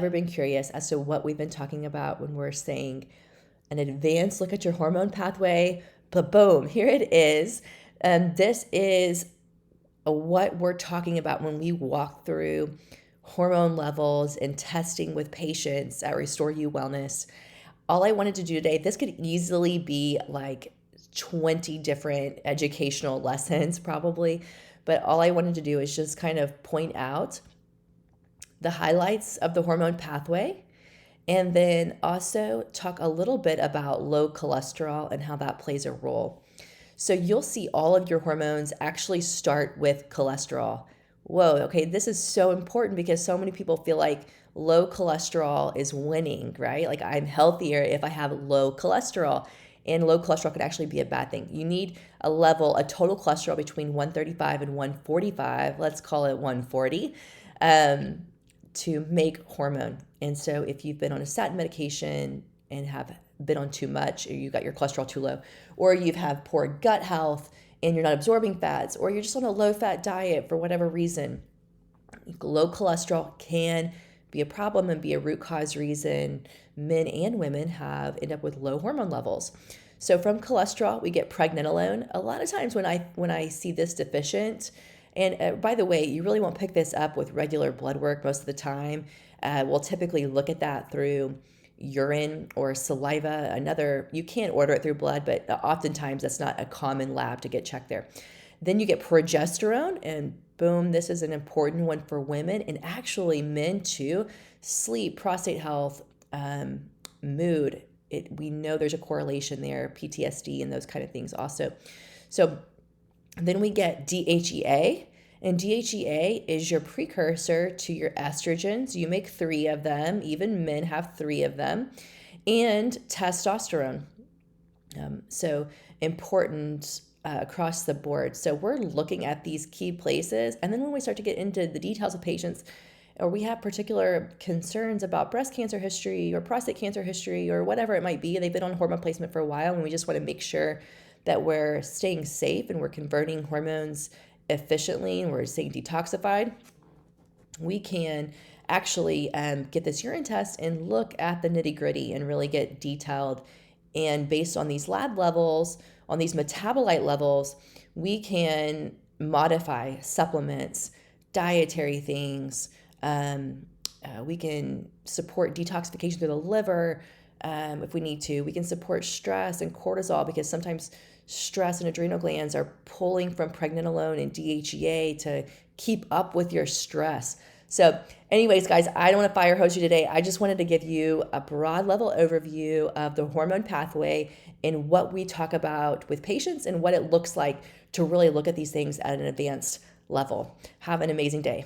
Ever been curious as to what we've been talking about when we're saying an advanced look at your hormone pathway? But boom, here it is. And this is what we're talking about when we walk through hormone levels and testing with patients at Restore You Wellness. All I wanted to do today, this could easily be like 20 different educational lessons, probably. But all I wanted to do is just kind of point out the highlights of the hormone pathway, and then also talk a little bit about low cholesterol and how that plays a role. So you'll see all of your hormones actually start with cholesterol. Whoa, okay, this is so important because so many people feel like low cholesterol is winning, right? Like I'm healthier if I have low cholesterol. And low cholesterol could actually be a bad thing. You need a level, a total cholesterol between 135 and 145, let's call it 140, to make hormone. And so if you've been on a statin medication and have been on too much, or you got your cholesterol too low, or you've had poor gut health and you're not absorbing fats, or you're just on a low fat diet for whatever reason, low cholesterol can be a problem and be a root cause reason men and women end up with low hormone levels. So from cholesterol, we get pregnenolone. A lot of times when I see this deficient, and by the way, you really won't pick this up with regular blood work most of the time. We'll typically look at that through urine or saliva. You can't order it through blood, but oftentimes that's not a common lab to get checked there. Then you get progesterone, and boom, this is an important one for women and actually men too. Sleep, prostate health, mood. We know there's a correlation there, PTSD and those kind of things also. So then we get DHEA, and DHEA is your precursor to your estrogens. You make 3 of them. Even men have 3 of them. And testosterone. So important across the board. So we're looking at these key places. And then when we start to get into the details of patients, or we have particular concerns about breast cancer history or prostate cancer history or whatever it might be, they've been on hormone placement for a while, and we just want to make sure that we're staying safe and we're converting hormones efficiently and we're staying detoxified, we can actually get this urine test and look at the nitty gritty and really get detailed. And based on these lab levels, on these metabolite levels, we can modify supplements, dietary things. We can support detoxification through the liver if we need to. We can support stress and cortisol because sometimes stress and adrenal glands are pulling from pregnenolone and DHEA to keep up with your stress. So anyways, guys, I don't want to fire hose you today. I just wanted to give you a broad level overview of the hormone pathway and what we talk about with patients and what it looks like to really look at these things at an advanced level. Have an amazing day.